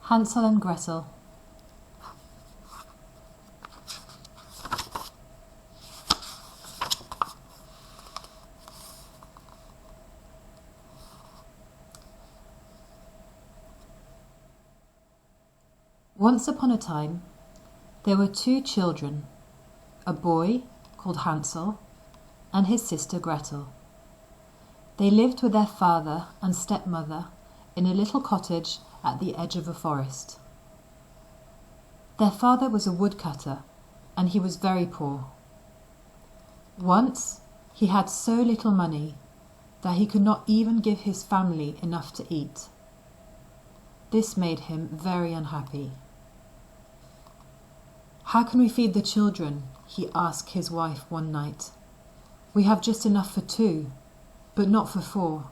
Hansel and Gretel. Once upon a time, there were two children, a boy called Hansel and his sister Gretel. They lived with their father and stepmother in a little cottage at the edge of a forest. Their father was a woodcutter, and he was very poor. Once he had so little money that he could not even give his family enough to eat. This made him very unhappy. "How can we feed the children?" he asked his wife one night. "We have just enough for 2, but not for 4.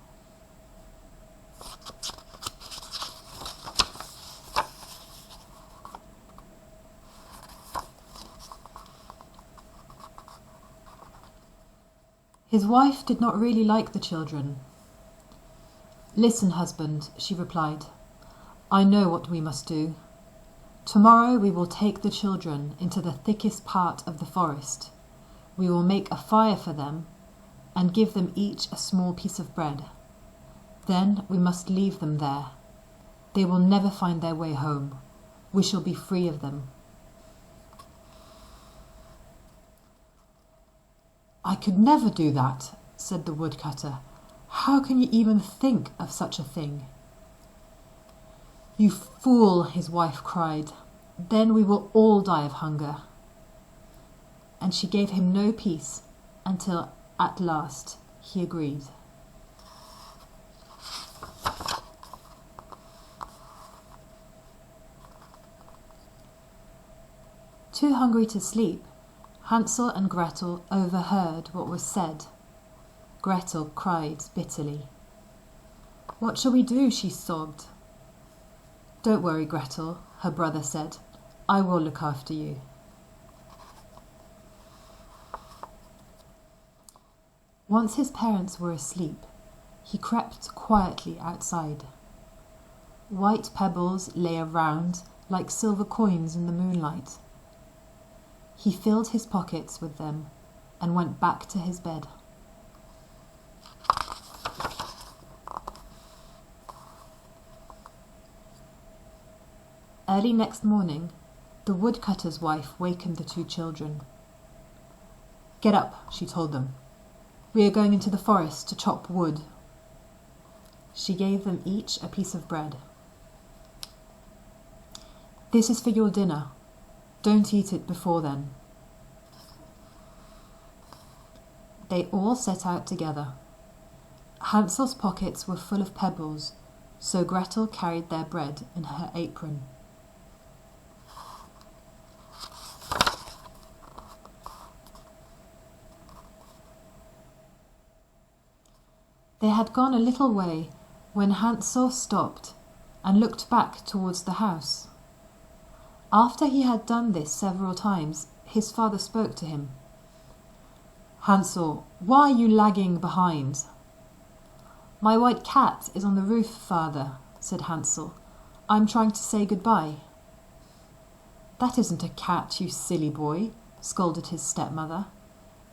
His wife did not really like the children. "Listen, husband," she replied. "I know what we must do. Tomorrow we will take the children into the thickest part of the forest. We will make a fire for them and give them each a small piece of bread. Then we must leave them there. They will never find their way home. We shall be free of them." "I could never do that," said the woodcutter. "How can you even think of such a thing?" "You fool," his wife cried. "Then we will all die of hunger." And she gave him no peace until at last he agreed. Too hungry to sleep, Hansel and Gretel overheard what was said. Gretel cried bitterly. "What shall we do?" she sobbed. "Don't worry, Gretel," her brother said. "I will look after you." Once his parents were asleep, he crept quietly outside. White pebbles lay around like silver coins in the moonlight. He filled his pockets with them and went back to his bed. Early next morning, the woodcutter's wife wakened the two children. "Get up," she told them. "We are going into the forest to chop wood." She gave them each a piece of bread. "This is for your dinner. Don't eat it before then." They all set out together. Hansel's pockets were full of pebbles, so Gretel carried their bread in her apron. They had gone a little way when Hansel stopped and looked back towards the house. After he had done this several times, his father spoke to him. "Hansel, why are you lagging behind?" "My white cat is on the roof, father," said Hansel. "I'm trying to say goodbye." "That isn't a cat, you silly boy," scolded his stepmother.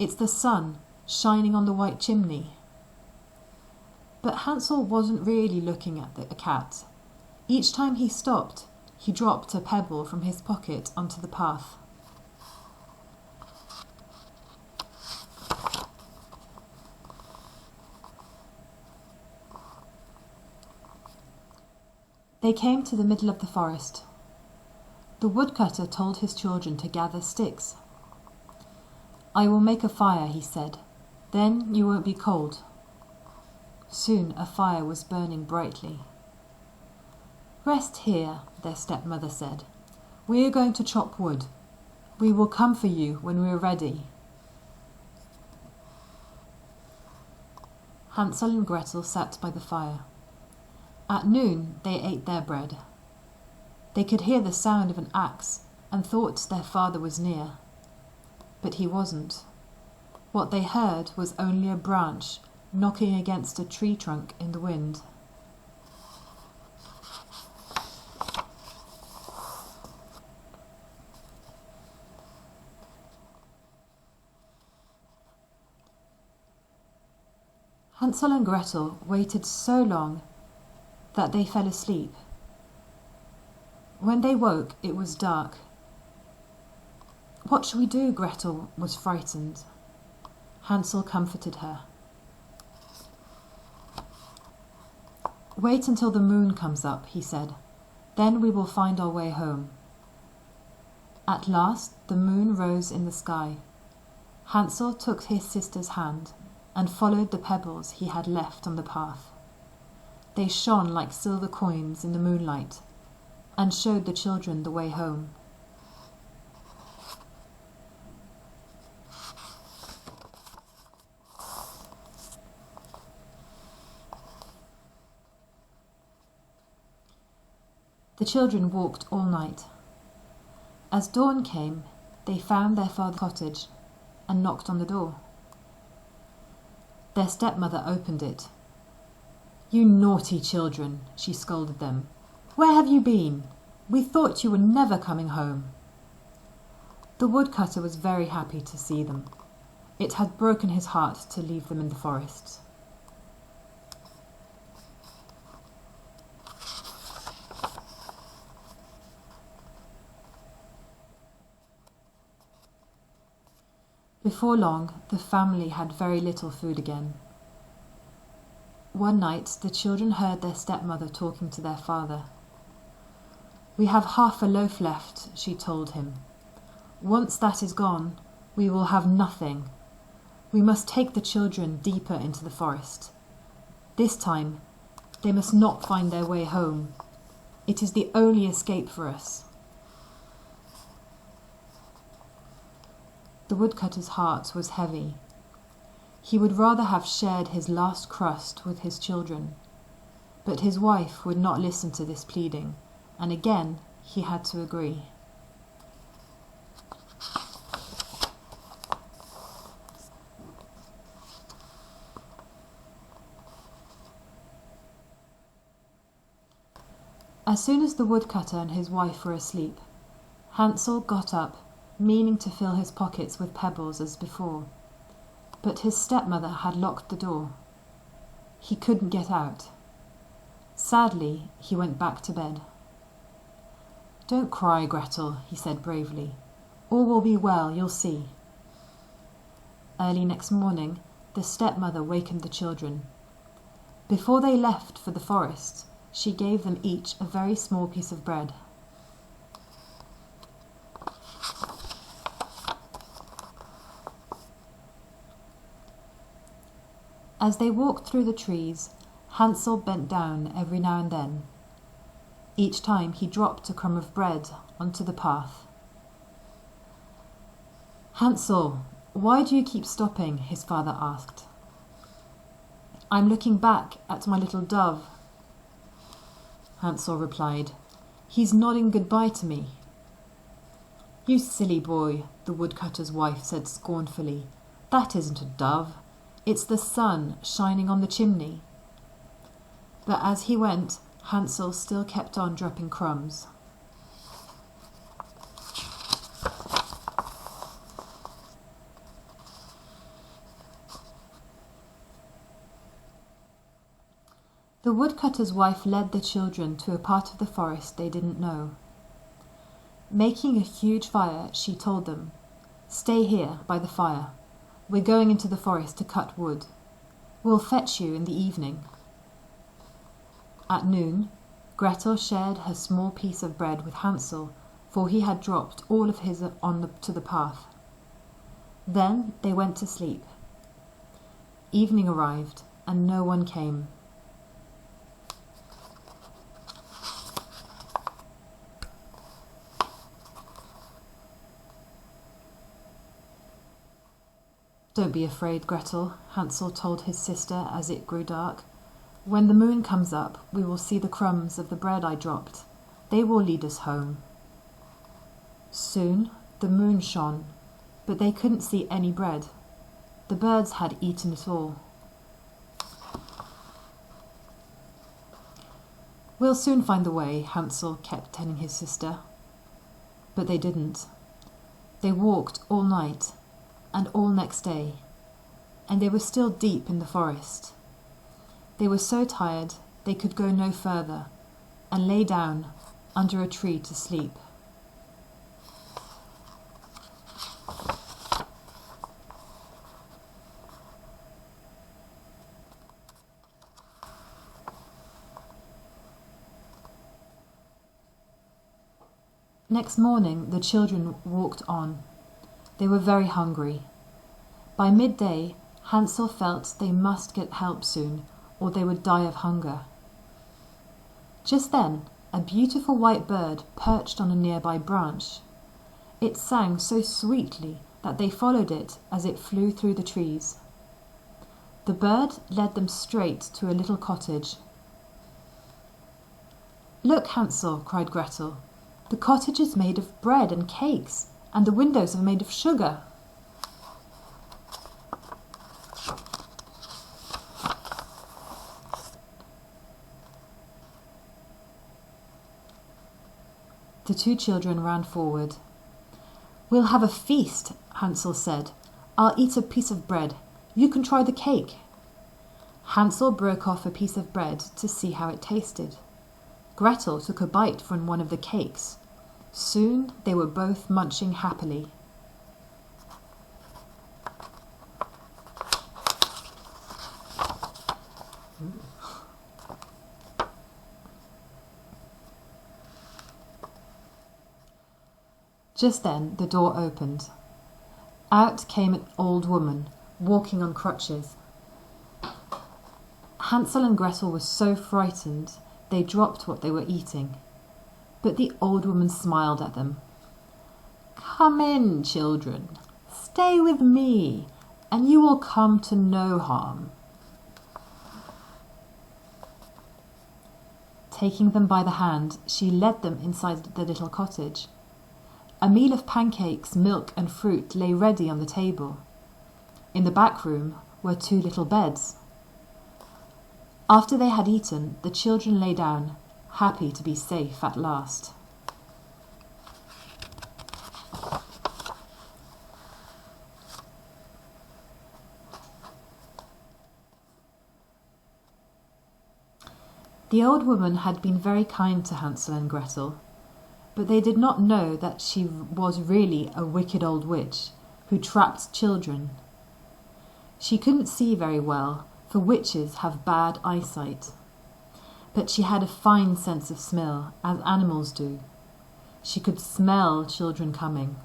"It's the sun shining on the white chimney." But Hansel wasn't really looking at the cat. Each time he stopped, he dropped a pebble from his pocket onto the path. They came to the middle of the forest. The woodcutter told his children to gather sticks. "I will make a fire," he said. "Then you won't be cold." Soon a fire was burning brightly. "Rest here," their stepmother said. "We are going to chop wood. We will come for you when we are ready." Hansel and Gretel sat by the fire. At noon they ate their bread. They could hear the sound of an axe and thought their father was near. But he wasn't. What they heard was only a branch knocking against a tree trunk in the wind. Hansel and Gretel waited so long that they fell asleep. When they woke, it was dark. "What shall we do?" Gretel was frightened. Hansel comforted her. "Wait until the moon comes up," he said. "Then we will find our way home." At last the moon rose in the sky. Hansel took his sister's hand and followed the pebbles he had left on the path. They shone like silver coins in the moonlight and showed the children the way home. The children walked all night. As dawn came, they found their father's cottage and knocked on the door. Their stepmother opened it. "You naughty children," she scolded them. "Where have you been? We thought you were never coming home." The woodcutter was very happy to see them. It had broken his heart to leave them in the forest. Before long, the family had very little food again. One night, the children heard their stepmother talking to their father. "We have half a loaf left," she told him. "Once that is gone, we will have nothing. We must take the children deeper into the forest. This time, they must not find their way home. It is the only escape for us." The woodcutter's heart was heavy. He would rather have shared his last crust with his children, but his wife would not listen to this pleading, and again he had to agree. As soon as the woodcutter and his wife were asleep, Hansel got up, meaning to fill his pockets with pebbles as before. But his stepmother had locked the door. He couldn't get out. Sadly, he went back to bed. "Don't cry, Gretel," he said bravely. "All will be well, you'll see." Early next morning, the stepmother wakened the children. Before they left for the forest, she gave them each a very small piece of bread. As they walked through the trees, Hansel bent down every now and then. Each time he dropped a crumb of bread onto the path. "Hansel, why do you keep stopping?" his father asked. "I'm looking back at my little dove," Hansel replied. "He's nodding goodbye to me." "You silly boy," the woodcutter's wife said scornfully. "That isn't a dove. It's the sun shining on the chimney." But as he went, Hansel still kept on dropping crumbs. The woodcutter's wife led the children to a part of the forest they didn't know. Making a huge fire, she told them, "Stay here by the fire. We're going into the forest to cut wood. We'll fetch you in the evening." At noon, Gretel shared her small piece of bread with Hansel, for he had dropped all of his to the path. Then they went to sleep. Evening arrived, and no one came. "Don't be afraid, Gretel," Hansel told his sister as it grew dark. "When the moon comes up, we will see the crumbs of the bread I dropped. They will lead us home." Soon the moon shone, but they couldn't see any bread. The birds had eaten it all. "We'll soon find the way," Hansel kept telling his sister. But they didn't. They walked all night and all next day, and they were still deep in the forest. They were so tired they could go no further, and lay down under a tree to sleep. Next morning the children walked on. They were very hungry. By midday, Hansel felt they must get help soon, or they would die of hunger. Just then, a beautiful white bird perched on a nearby branch. It sang so sweetly that they followed it as it flew through the trees. The bird led them straight to a little cottage. "Look, Hansel," cried Gretel. "The cottage is made of bread and cakes, and the windows are made of sugar." The two children ran forward. "We'll have a feast," Hansel said. "I'll eat a piece of bread. You can try the cake." Hansel broke off a piece of bread to see how it tasted. Gretel took a bite from one of the cakes. Soon they were both munching happily. Just then the door opened. Out came an old woman, walking on crutches. Hansel and Gretel were so frightened they dropped what they were eating. But the old woman smiled at them. "Come in, children. Stay with me, and you will come to no harm." Taking them by the hand, she led them inside the little cottage. A meal of pancakes, milk, and fruit lay ready on the table. In the back room were two little beds. After they had eaten, the children lay down, happy to be safe at last. The old woman had been very kind to Hansel and Gretel, but they did not know that she was really a wicked old witch who trapped children. She couldn't see very well, for witches have bad eyesight. But she had a fine sense of smell, as animals do. She could smell children coming.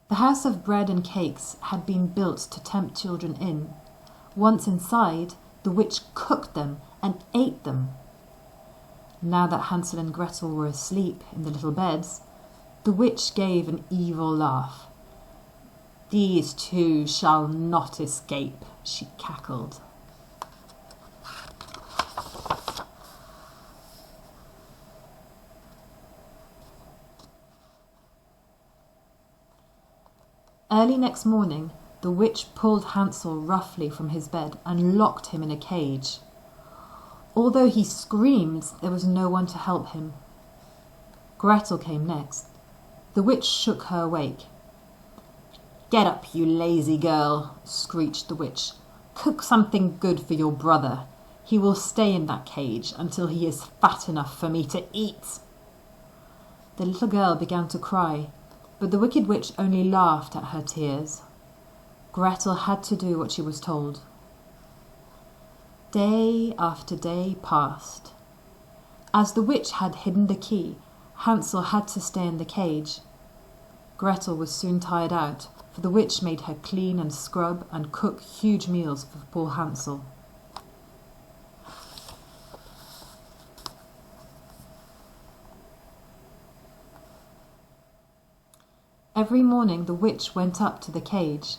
The house of bread and cakes had been built to tempt children in. Once inside, the witch cooked them and ate them. Now that Hansel and Gretel were asleep in the little beds, the witch gave an evil laugh. "These two shall not escape," she cackled. Early next morning, the witch pulled Hansel roughly from his bed and locked him in a cage. Although he screamed, there was no one to help him. Gretel came next. The witch shook her awake. "Get up, you lazy girl," screeched the witch. "Cook something good for your brother. He will stay in that cage until he is fat enough for me to eat." The little girl began to cry, but the wicked witch only laughed at her tears. Gretel had to do what she was told. Day after day passed. As the witch had hidden the key, Hansel had to stay in the cage. Gretel was soon tired out, for the witch made her clean and scrub and cook huge meals for poor Hansel. Every morning the witch went up to the cage.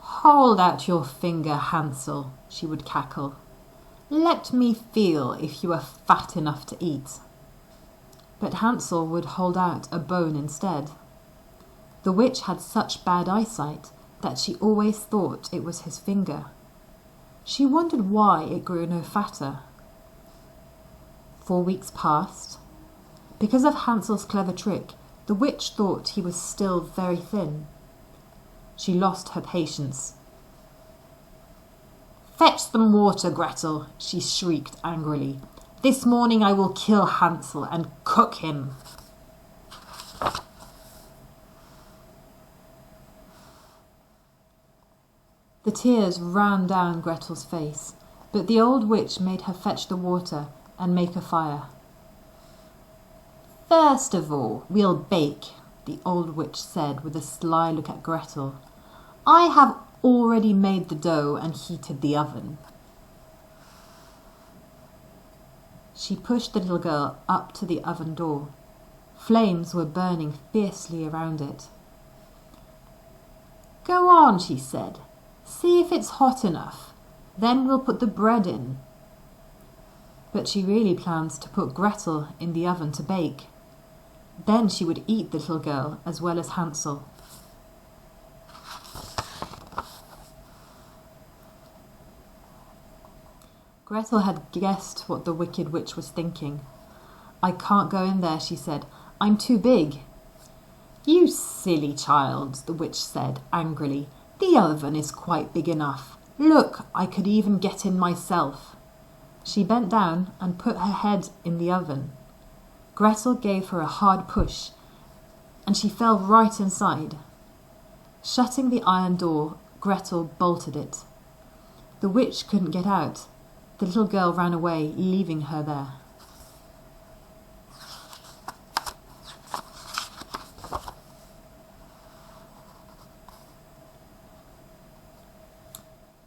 "Hold out your finger, Hansel," she would cackle. "Let me feel if you are fat enough to eat." But Hansel would hold out a bone instead. The witch had such bad eyesight that she always thought it was his finger. She wondered why it grew no fatter. 4 weeks passed. Because of Hansel's clever trick, the witch thought he was still very thin. She lost her patience. "Fetch some water, Gretel," she shrieked angrily. "This morning I will kill Hansel and cook him." The tears ran down Gretel's face, but the old witch made her fetch the water and make a fire. "First of all, we'll bake," the old witch said with a sly look at Gretel. "I have already made the dough and heated the oven." She pushed the little girl up to the oven door. Flames were burning fiercely around it. "Go on," she said. "See if it's hot enough. Then we'll put the bread in." But she really planned to put Gretel in the oven to bake. Then she would eat the little girl as well as Hansel. Gretel had guessed what the wicked witch was thinking. "I can't go in there," she said. "I'm too big." "You silly child," the witch said angrily. "The oven is quite big enough. Look, I could even get in myself." She bent down and put her head in the oven. Gretel gave her a hard push, and she fell right inside. Shutting the iron door, Gretel bolted it. The witch couldn't get out. The little girl ran away, leaving her there.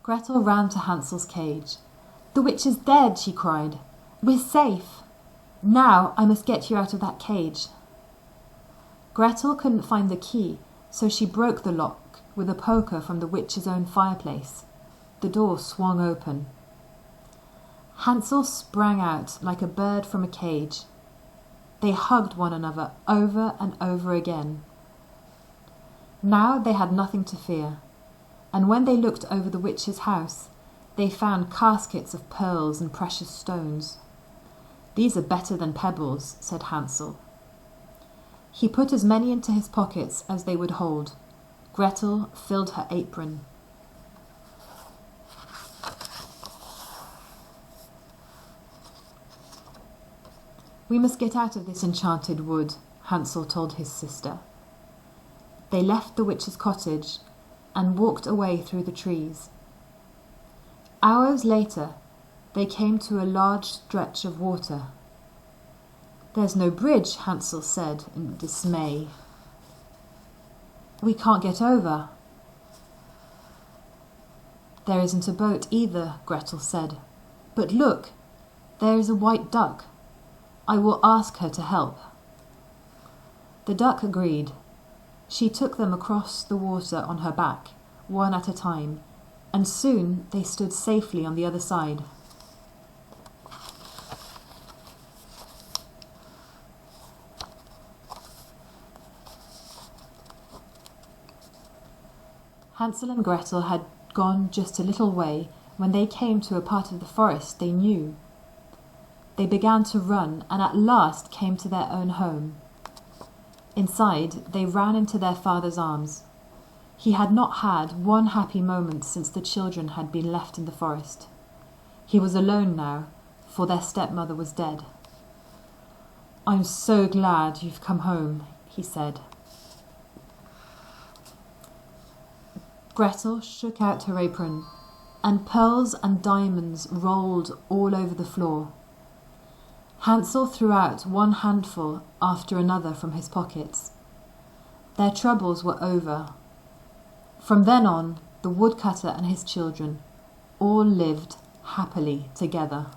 Gretel ran to Hansel's cage. "The witch is dead," she cried. "We're safe. Now I must get you out of that cage." Gretel couldn't find the key, so she broke the lock with a poker from the witch's own fireplace. The door swung open. Hansel sprang out like a bird from a cage. They hugged one another over and over again. Now they had nothing to fear, and when they looked over the witch's house, they found caskets of pearls and precious stones. "These are better than pebbles," said Hansel. He put as many into his pockets as they would hold. Gretel filled her apron. "We must get out of this enchanted wood," Hansel told his sister. They left the witch's cottage and walked away through the trees. Hours later, they came to a large stretch of water. "There's no bridge," Hansel said in dismay. "We can't get over." "There isn't a boat either," Gretel said. "But look, there is a white duck. I will ask her to help." The duck agreed. She took them across the water on her back, one at a time, and soon they stood safely on the other side. Hansel and Gretel had gone just a little way when they came to a part of the forest they knew. They began to run and at last came to their own home. Inside, they ran into their father's arms. He had not had one happy moment since the children had been left in the forest. He was alone now, for their stepmother was dead. "I'm so glad you've come home," he said. Gretel shook out her apron, and pearls and diamonds rolled all over the floor. Hansel threw out one handful after another from his pockets. Their troubles were over. From then on, the woodcutter and his children all lived happily together.